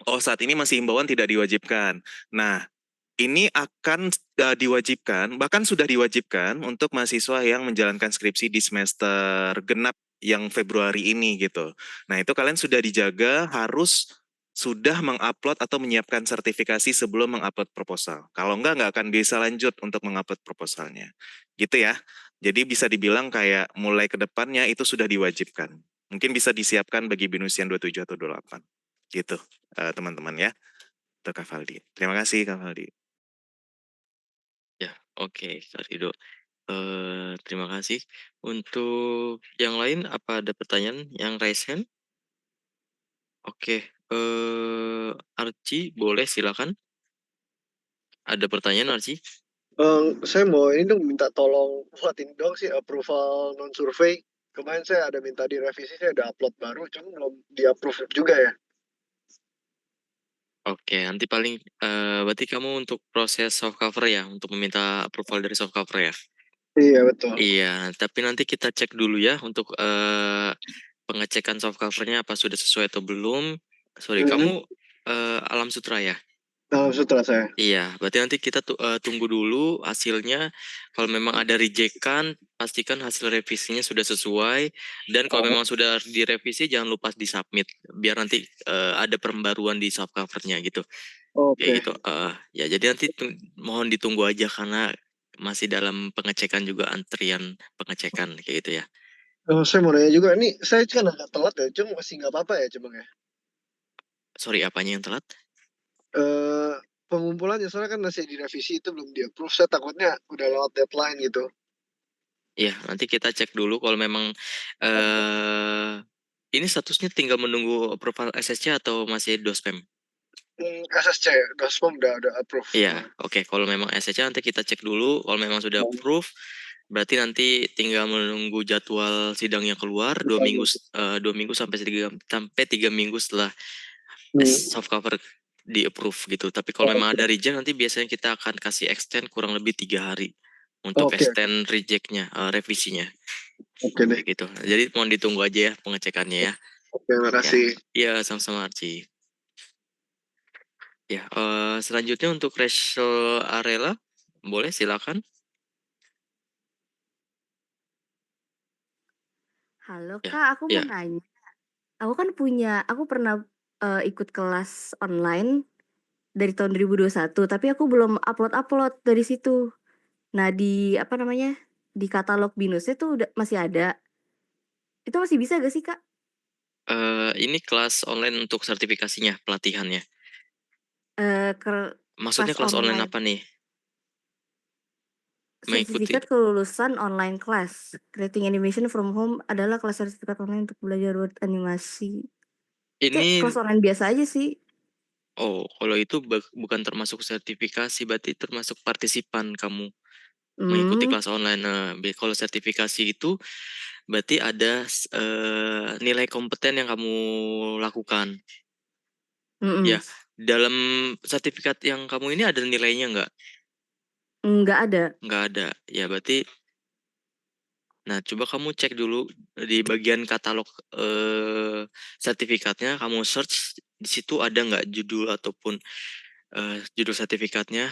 Oh, saat ini masih himbauan tidak diwajibkan. Nah, ini akan diwajibkan, bahkan sudah diwajibkan untuk mahasiswa yang menjalankan skripsi di semester genap yang Februari ini gitu. Nah, itu kalian sudah dijaga harus sudah mengupload atau menyiapkan sertifikasi sebelum mengupload proposal. Kalau nggak akan bisa lanjut untuk mengupload proposalnya. Gitu ya. Jadi bisa dibilang kayak mulai ke depannya itu sudah diwajibkan. Mungkin bisa disiapkan bagi binusian 27 atau 28. Gitu, teman-teman ya. Untuk Kak Valdi. Terima kasih Kak Valdi. Ya, oke, Kak Rido. Terima kasih. Untuk yang lain, apa ada pertanyaan yang raise hand? Oke, Archie, boleh silakan. Ada pertanyaan, Archie? Saya mau ini dong minta tolong buatin dong sih approval non survei. Kemarin saya ada minta direvisi, saya ada upload baru, cuma belum di approve juga ya. Oke, nanti paling berarti kamu untuk proses soft cover ya, untuk meminta approval dari soft cover ya. Iya betul. Iya, tapi nanti kita cek dulu ya untuk pengecekan soft covernya apa sudah sesuai atau belum. Sorry, kamu Alam Sutra ya? Dalam sutra saya. Iya, berarti nanti kita tunggu dulu hasilnya. Kalau memang ada rejekan, pastikan hasil revisinya sudah sesuai. Dan kalau memang sudah direvisi, jangan lupa disubmit. Biar nanti ada pembaruan di soft covernya gitu. Oke. Kayak gitu. Ya, jadi nanti mohon ditunggu aja karena masih dalam pengecekan juga antrian pengecekan kayak gitu ya. Saya mau nanya juga, ini saya kan agak telat ya, cuma masih nggak apa-apa ya cuma ya. Sorry, apanya yang telat? Pengumpulannya soalnya kan masih direvisi itu belum di approve, saya takutnya udah lewat deadline gitu. Iya, nanti kita cek dulu kalau memang ini statusnya tinggal menunggu approval SSC atau masih dospem? SSC, DOSPOM udah approve. Iya, oke. Kalau memang SSC nanti kita cek dulu. Kalau memang sudah approve, berarti nanti tinggal menunggu jadwal sidangnya keluar 2 minggu sampai 3 minggu setelah soft cover di approve gitu. Tapi kalau memang ada reject nanti biasanya kita akan kasih extend kurang lebih 3 hari untuk extend rejectnya, revisinya. Oke deh. Gitu. Jadi mohon ditunggu aja ya pengecekannya ya. Oke, makasih. Iya, sama-sama Archie. Ya, selanjutnya untuk Rachel Arela, boleh silakan. Halo Ya, Kak, aku mau ya. nanya. Aku pernah ikut kelas online dari tahun 2021, tapi aku belum upload dari situ. Nah, di katalog BINUSnya tuh masih ada. Itu masih bisa gak sih Kak? Ini kelas online untuk sertifikasinya, pelatihannya. Maksudnya kelas online apa nih? Sertifikat kelulusan online class. Creating animation from home adalah kelas sertifikat online untuk belajar buat animasi. Ini kelas online biasa aja sih. Oh, kalau itu bukan termasuk sertifikasi, berarti termasuk partisipan kamu mengikuti kelas online. Kalau sertifikasi itu berarti ada nilai kompeten yang kamu lakukan. Ya, dalam sertifikat yang kamu ini ada nilainya nggak? Nggak ada. Nggak ada. Ya, berarti nah, coba kamu cek dulu di bagian katalog sertifikatnya, kamu search di situ ada nggak judul ataupun judul sertifikatnya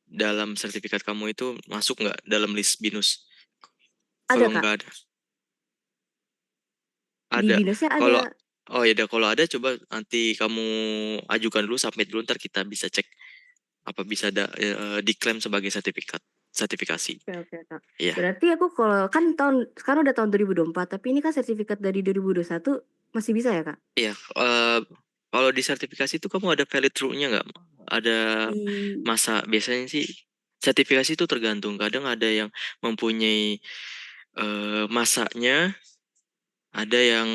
dalam sertifikat kamu itu masuk nggak dalam list BINUS? Kalau nggak ada. Di BINUSnya ada. Oh ya udah, kalau ada coba nanti kamu ajukan dulu, submit dulu, ntar kita bisa cek apa bisa diklaim sebagai sertifikasi. Oke oke, Kak. Iya. Berarti aku kalau kan sekarang udah tahun 2024, tapi ini kan sertifikat dari 2021 masih bisa ya, Kak? Iya, kalau di sertifikasi itu kamu ada valid true-nya nggak? Ada Di masa, biasanya sih sertifikasi itu tergantung, kadang ada yang mempunyai masanya, ada yang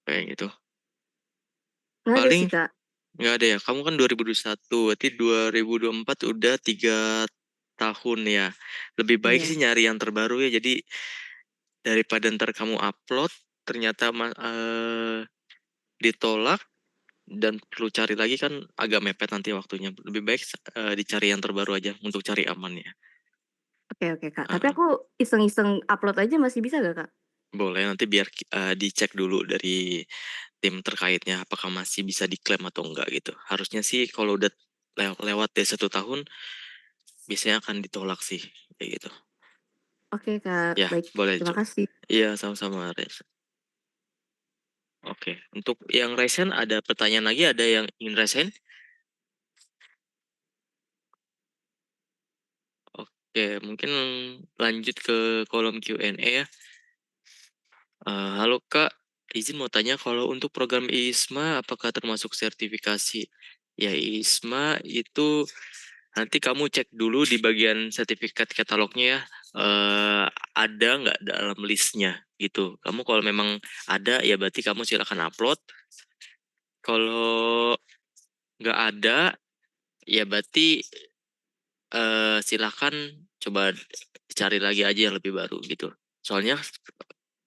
kayak gitu. nggak ada Paling sih, Kak. nggak ada ya, kamu kan 2021, berarti 2024 udah 3 tahun ya. Lebih baik Iya. sih nyari yang terbaru ya, jadi daripada ntar kamu upload, ternyata ditolak, dan perlu cari lagi kan agak mepet nanti waktunya. Lebih baik dicari yang terbaru aja untuk cari amannya. Oke oke, Kak. Tapi Heeh. aku iseng-iseng upload aja masih bisa gak, Kak? Boleh, nanti biar dicek dulu dari tim terkaitnya apakah masih bisa diklaim atau enggak gitu. Harusnya sih kalau udah lewat dari 1 tahun biasanya akan ditolak sih kayak gitu. Oke, Kak. Ya, Baik. boleh Terima coba. kasih. Iya, sama-sama Res. Oke, untuk yang resen ada pertanyaan lagi, ada yang ingin resen? Oke, mungkin lanjut ke kolom Q&A ya. Halo Kak, izin mau tanya kalau untuk program ISMA apakah termasuk sertifikasi? Ya ISMA itu nanti kamu cek dulu di bagian sertifikat katalognya ya. Ada nggak dalam listnya gitu. Kamu kalau memang ada ya berarti kamu silakan upload. Kalau nggak ada ya berarti silakan coba cari lagi aja yang lebih baru gitu. Soalnya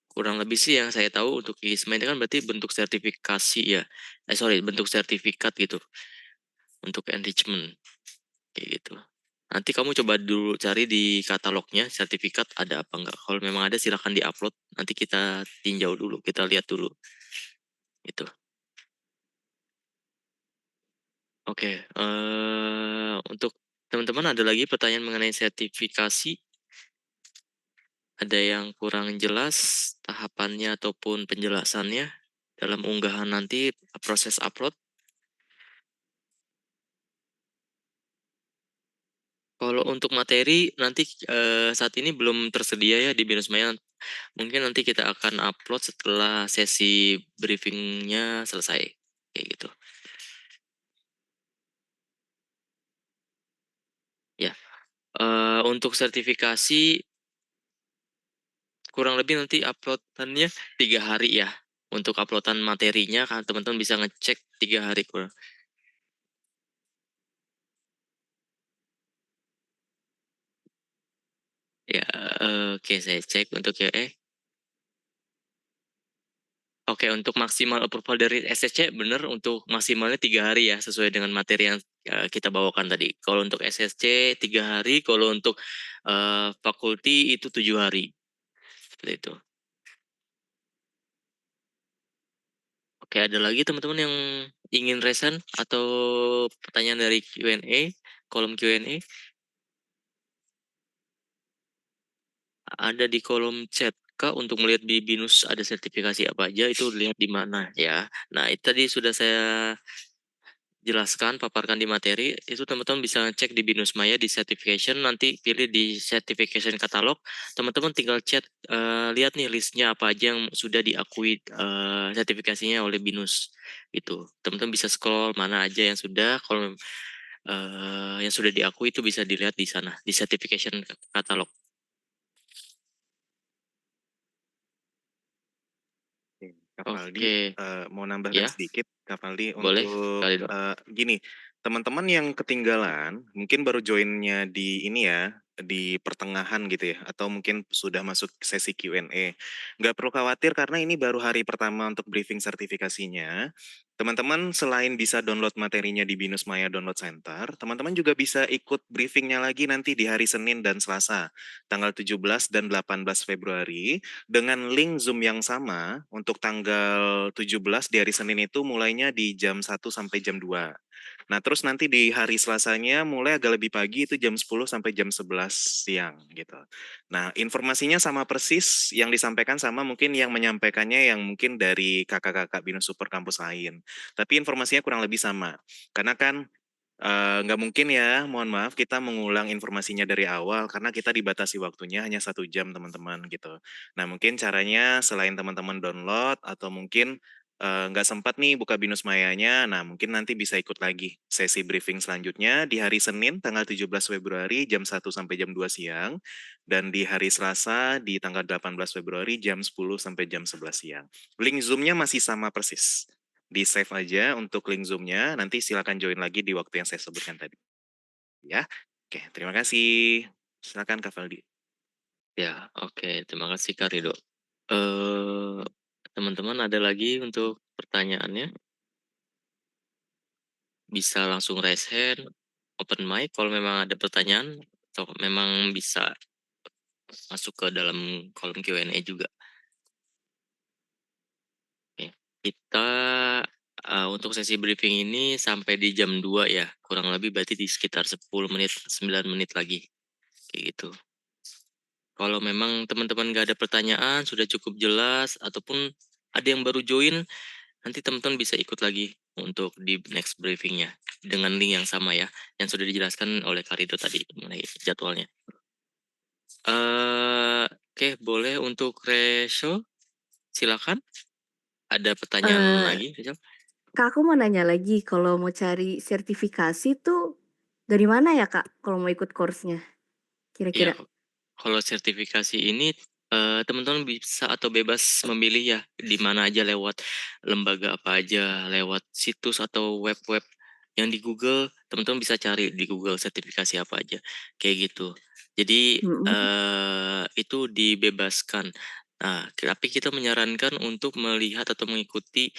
kurang lebih sih yang saya tahu untuk ISMA ini kan berarti bentuk sertifikasi ya. Sorry, bentuk sertifikat gitu untuk enrichment kayak gitu. Nanti kamu coba dulu cari di katalognya sertifikat ada apa enggak. Kalau memang ada silakan diupload. Nanti kita tinjau dulu, kita lihat dulu. Gitu. Oke, untuk teman-teman ada lagi pertanyaan mengenai sertifikasi? Ada yang kurang jelas tahapannya ataupun penjelasannya dalam unggahan nanti proses upload? Kalau untuk materi nanti saat ini belum tersedia ya di Binus Maya. Mungkin nanti kita akan upload setelah sesi briefingnya selesai, kayak gitu. Ya, untuk sertifikasi kurang lebih nanti uploadannya 3 hari ya. Untuk uploadan materinya kan teman-teman bisa ngecek 3 hari kurang. Ya, oke saya cek untuk ya. Oke, untuk maksimal approval dari SSC benar untuk maksimalnya 3 hari ya, sesuai dengan materi yang kita bawakan tadi. Kalau untuk SSC 3 hari, kalau untuk fakulti itu 7 hari. Seperti itu. Oke, ada lagi teman-teman yang ingin resen atau pertanyaan dari Q&A, kolom Q&A? Ada di kolom chat. Kak, untuk melihat di BINUS ada sertifikasi apa aja, itu lihat di mana ya. Nah, itu tadi sudah saya jelaskan, paparkan di materi, itu teman-teman bisa cek di Binus Maya di certification, nanti pilih di certification katalog, teman-teman tinggal chat, lihat nih listnya apa aja yang sudah diakui sertifikasinya oleh Binus, gitu. Teman-teman bisa scroll mana aja yang sudah, kalau yang sudah diakui itu bisa dilihat di sana, di certification katalog. Kak Faldi, Oke, mau nambahkan ya, sedikit, Kak Faldi, boleh, untuk kali dong. gini, teman-teman yang ketinggalan, mungkin baru joinnya di ini ya, di pertengahan gitu ya, atau mungkin sudah masuk sesi Q&A. Nggak perlu khawatir karena ini baru hari pertama untuk briefing sertifikasinya. Teman-teman selain bisa download materinya di Binus Maya Download Center, teman-teman juga bisa ikut briefingnya lagi nanti di hari Senin dan Selasa, tanggal 17 dan 18 Februari, dengan link Zoom yang sama untuk tanggal 17 di hari Senin itu mulainya di jam 1 sampai jam 2. Nah, terus nanti di hari Selasanya mulai agak lebih pagi itu jam 10 sampai jam 11 siang gitu. Nah, informasinya sama persis yang disampaikan sama mungkin yang menyampaikannya yang mungkin dari kakak-kakak Binus Super kampus lain. Tapi informasinya kurang lebih sama. Karena kan nggak mungkin ya, mohon maaf kita mengulang informasinya dari awal karena kita dibatasi waktunya hanya 1 jam teman-teman gitu. Nah mungkin caranya selain teman-teman download atau mungkin nggak sempat nih buka Binus Mayanya, nah mungkin nanti bisa ikut lagi sesi briefing selanjutnya di hari Senin tanggal 17 Februari jam 1 sampai jam 2 siang dan di hari Selasa di tanggal 18 Februari jam 10 sampai jam 11 siang. Link Zoom-nya masih sama persis. Di save aja untuk link Zoom-nya, nanti silakan join lagi di waktu yang saya sebutkan tadi. Ya, oke, terima kasih. Silakan Kak Valdi. Ya, oke. Terima kasih Kak Rido. Teman-teman ada lagi untuk pertanyaannya? Bisa langsung raise hand, open mic kalau memang ada pertanyaan, atau memang bisa masuk ke dalam kolom Q&A juga. Oke. Kita untuk sesi briefing ini sampai di jam 2 ya, kurang lebih berarti di sekitar 10 menit, 9 menit lagi. Kayak gitu. Kalau memang teman-teman nggak ada pertanyaan, sudah cukup jelas, ataupun ada yang baru join, nanti teman-teman bisa ikut lagi untuk di next briefingnya dengan link yang sama ya, yang sudah dijelaskan oleh Karido tadi mengenai jadwalnya. Oke, boleh untuk Resho, silakan. Ada pertanyaan lagi, Resho? Kak, aku mau nanya lagi, kalau mau cari sertifikasi tuh dari mana ya Kak, kalau mau ikut course-nya? Ya, Kira-kira? kalau sertifikasi ini teman-teman bisa atau bebas memilih ya di mana aja, lewat lembaga apa aja, lewat situs atau web-web yang di Google, teman-teman bisa cari di Google sertifikasi apa aja, kayak gitu. Jadi itu dibebaskan. Nah, tapi kita menyarankan untuk melihat atau mengikuti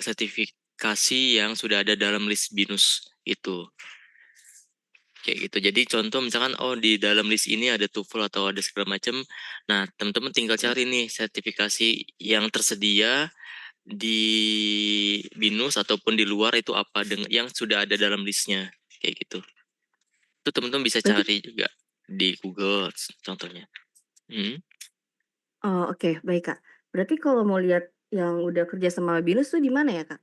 sertifikasi yang sudah ada dalam list BINUS itu. Kayak gitu. Jadi contoh misalkan di dalam list ini ada TOEFL atau ada segala macam. Nah, teman-teman tinggal cari nih sertifikasi yang tersedia di BINUS ataupun di luar itu apa dengan yang sudah ada dalam listnya, kayak gitu. Itu teman-teman bisa Berarti cari juga di Google contohnya. Oh, oke, baik Kak. Berarti kalau mau lihat yang udah kerja sama BINUS tuh di mana ya Kak?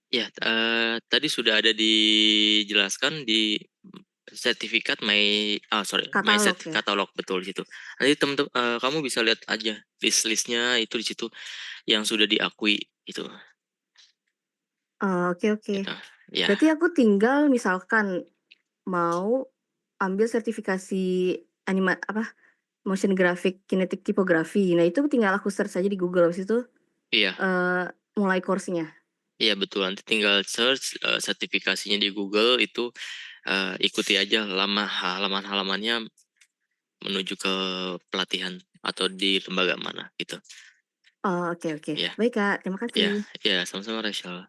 Ya, tadi sudah ada dijelaskan di sertifikat Katalog ya? katalog, betul di situ. Nanti teman-teman kamu bisa lihat aja list-listnya itu di situ yang sudah diakui itu. Oh, oke oke. Gitu. Ya, Berarti aku tinggal misalkan mau ambil sertifikasi motion graphic kinetic typography. Nah, itu tinggal aku search aja di Google, habis itu iya, mulai course-nya? iya betul. Nanti tinggal search sertifikasinya di Google itu, ikuti aja halaman-halamannya menuju ke pelatihan atau di lembaga mana gitu. Oh, oke oke. Ya, Baik Kak, terima ya, kasih. ya, sama-sama Rachel.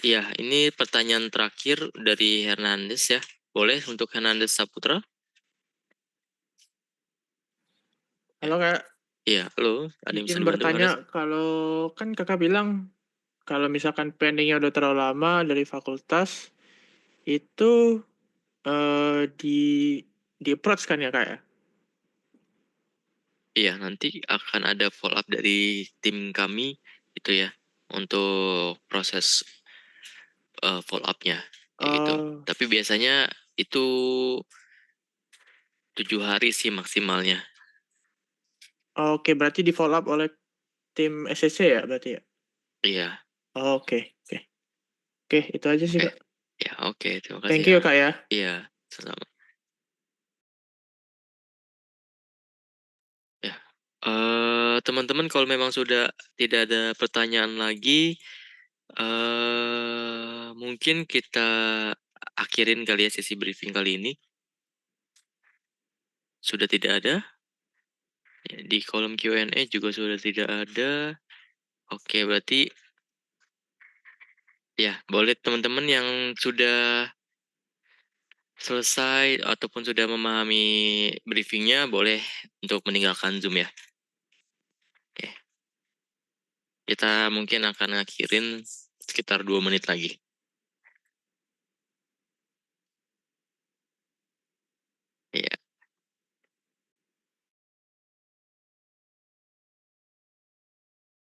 Iya, ini pertanyaan terakhir dari Hernandez ya. Boleh untuk Hernandez Saputra? Halo Kak, Iya, halo. Ada yang bisa izin dibantu Hernandez? bertanya, kalau kan Kakak bilang kalau misalkan pendingnya udah terlalu lama dari fakultas, itu di approach kan ya Kak ya? Iya, nanti akan ada follow up dari tim kami itu ya untuk proses follow up-nya kayak gitu. Oh, Tapi biasanya itu 7 hari sih maksimalnya. oke, berarti di follow up oleh tim SCC ya berarti ya? Iya, Oke, oke. Oke, itu aja sih oke. Kak. Ya, oke. Terima kasih Thank ya. you Kak ya. Iya, sama. Ya. Teman-teman kalau memang sudah tidak ada pertanyaan lagi, mungkin kita akhirin kali ya sesi briefing kali ini. Sudah tidak ada? Ya, di kolom Q&A juga sudah tidak ada. Oke, berarti Ya, boleh teman-teman yang sudah selesai ataupun sudah memahami briefingnya boleh untuk meninggalkan Zoom ya. Oke. Kita mungkin akan ngakhirin sekitar 2 menit lagi.